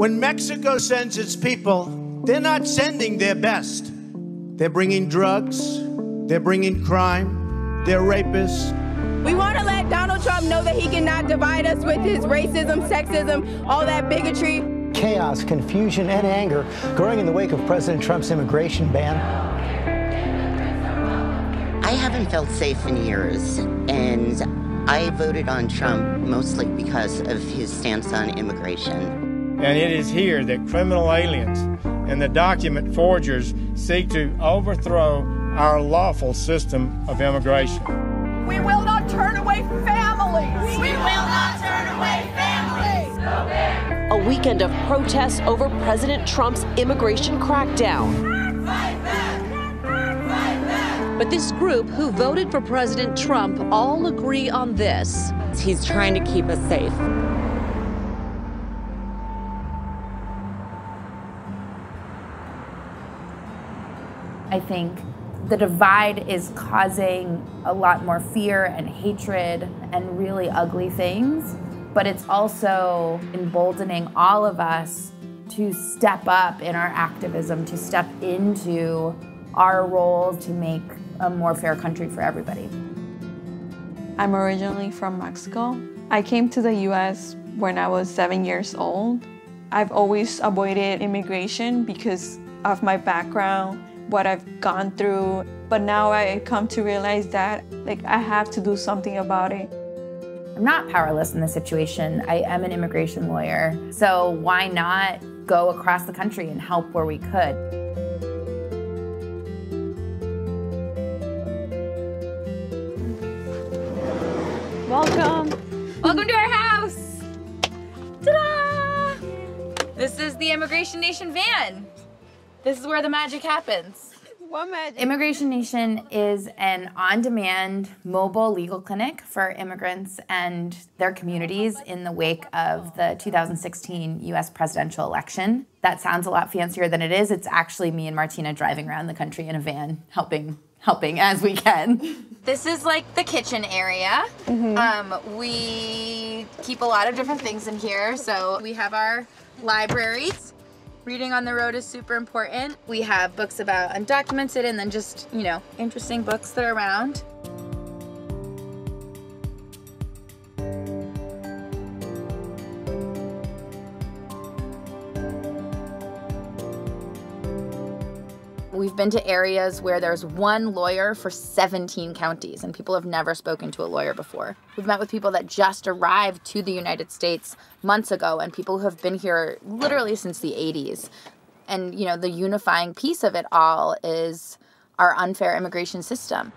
When Mexico sends its people, they're not sending their best. They're bringing drugs, they're bringing crime, they're rapists. We want to let Donald Trump know that he cannot divide us with his racism, sexism, all that bigotry. Chaos, confusion, and anger growing in the wake of President Trump's immigration ban. I haven't felt safe in years, and I voted on Trump mostly because of his stance on immigration. And it is here that criminal aliens and the document forgers seek to overthrow our lawful system of immigration. We will not turn away families. We will not turn away families. A weekend of protests over President Trump's immigration crackdown. But this group who voted for President Trump all agree on this. He's trying to keep us safe. I think the divide is causing a lot more fear and hatred and really ugly things, but it's also emboldening all of us to step up in our activism, to step into our role to make a more fair country for everybody. I'm originally from Mexico. I came to the US when I was 7 years old. I've always avoided immigration because of my background, what I've gone through. But now I come to realize that I have to do something about it. I'm not powerless in this situation. I am an immigration lawyer. So why not go across the country and help where we could? Welcome. Welcome to our house. Ta-da! This is the Immigration Nation van. This is where the magic happens. What magic? Immigration Nation is an on-demand mobile legal clinic for immigrants and their communities in the wake of the 2016 US presidential election. That sounds a lot fancier than it is. It's actually me and Martina driving around the country in a van, helping as we can. This is like the kitchen area. We keep a lot of different things in here. So we have our libraries. Reading on the road is super important. We have books about undocumented and then just, interesting books that are around. We've been to areas where there's one lawyer for 17 counties and people have never spoken to a lawyer before. We've met with people that just arrived to the United States months ago and people who have been here literally since the 80s. And, the unifying piece of it all is our unfair immigration system.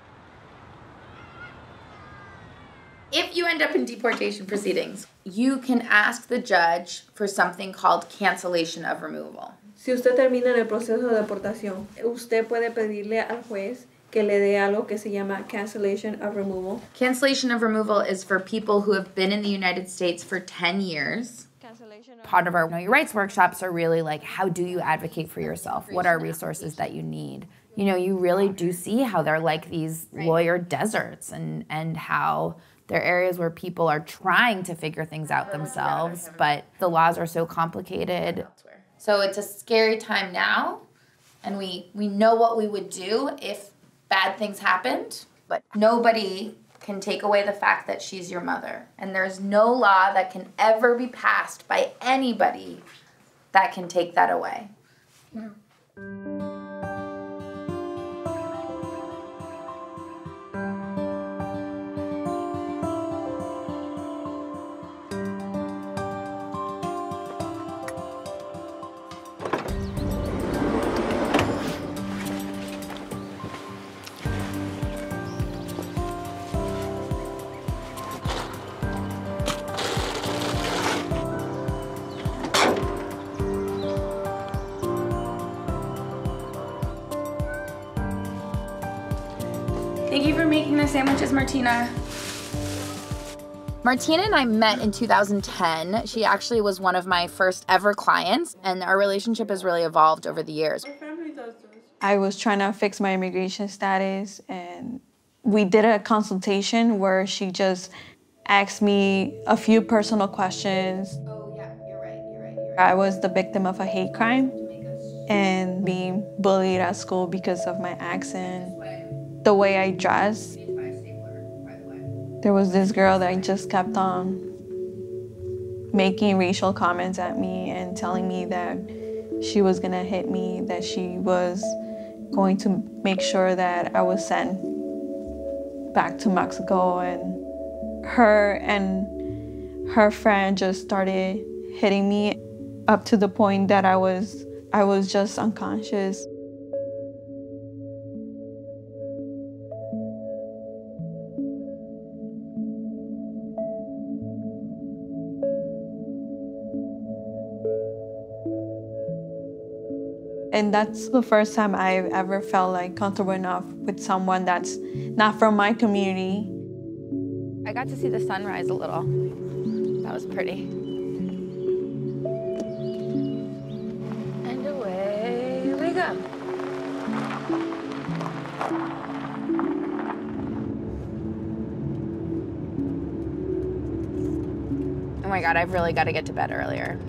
If you end up in deportation proceedings, you can ask the judge for something called cancellation of removal. Si usted termina en el proceso de deportación, usted puede pedirle al juez que le dé algo que se llama cancellation of removal. Cancellation of removal is for people who have been in the United States for 10 years. Part of our Know Your Rights workshops are really how do you advocate for yourself? What are resources that you need? You really do see how they're like these lawyer deserts and how they're areas where people are trying to figure things out themselves, but the laws are so complicated. So it's a scary time now, and we know what we would do if bad things happened, but nobody can take away the fact that she's your mother. And there's no law that can ever be passed by anybody that can take that away. Yeah. Thank you for making the sandwiches, Martina. Martina and I met in 2010. She actually was one of my first ever clients, and our relationship has really evolved over the years. I was trying to fix my immigration status, and we did a consultation where she just asked me a few personal questions. Oh, yeah, you're right. I was the victim of a hate crime and being bullied at school because of my accent, the way I dress. There was this girl that just kept on making racial comments at me and telling me that she was gonna hit me, that she was going to make sure that I was sent back to Mexico. And her friend just started hitting me up to the point that I was just unconscious. And that's the first time I've ever felt like comfortable enough with someone that's not from my community. I got to see the sunrise a little. That was pretty. And away we go. Oh my God, I've really got to get to bed earlier.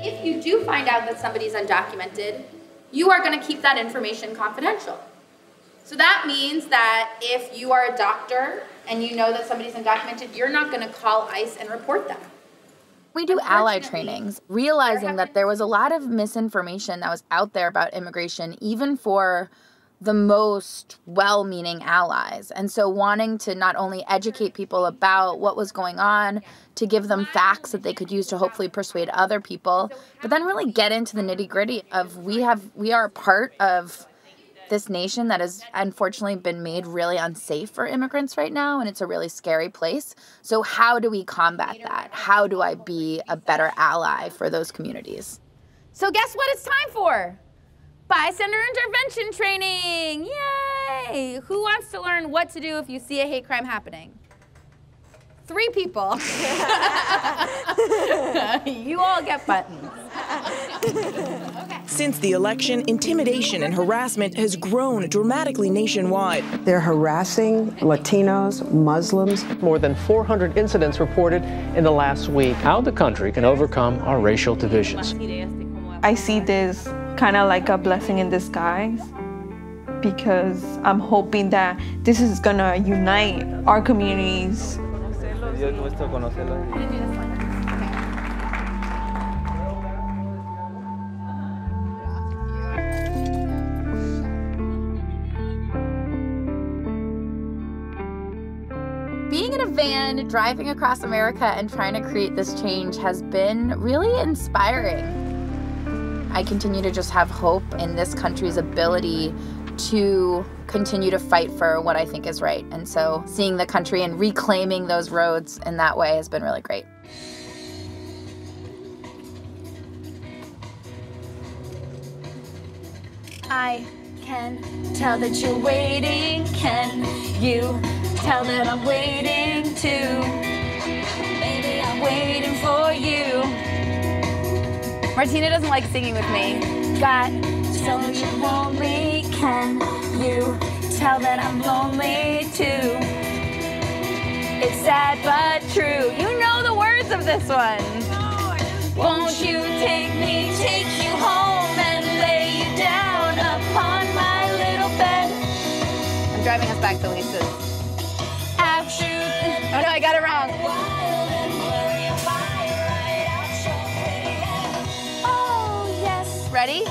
If you do find out that somebody's undocumented, you are going to keep that information confidential. So that means that if you are a doctor and you know that somebody's undocumented, you're not going to call ICE and report them. We do ally trainings, realizing that there was a lot of misinformation that was out there about immigration, even for the most well-meaning allies. And so wanting to not only educate people about what was going on, to give them facts that they could use to hopefully persuade other people, but then really get into the nitty-gritty of we are a part of this nation that has unfortunately been made really unsafe for immigrants right now, and it's a really scary place. So how do we combat that? How do I be a better ally for those communities? So guess what it's time for? Bystander intervention training! Yay! Who wants to learn what to do if you see a hate crime happening? 3 people. You all get buttons. Since the election, intimidation and harassment has grown dramatically nationwide. They're harassing Latinos, Muslims. More than 400 incidents reported in the last week. How the country can overcome our racial divisions. I see this kind of like a blessing in disguise, because I'm hoping that this is gonna unite our communities. Being in a van, driving across America and trying to create this change has been really inspiring. I continue to just have hope in this country's ability to continue to fight for what I think is right. And so seeing the country and reclaiming those roads in that way has been really great. I can tell that you're waiting. Can you tell that I'm waiting too? Baby, I'm waiting for you. Martina doesn't like singing with me. Got so you're lonely. Can you tell that I'm lonely too? It's sad but true. You know the words of this one. Won't you take you home and lay you down upon my little bed? I'm driving us back to Lisa's. Oh no, I got it wrong. Oh yes. Ready?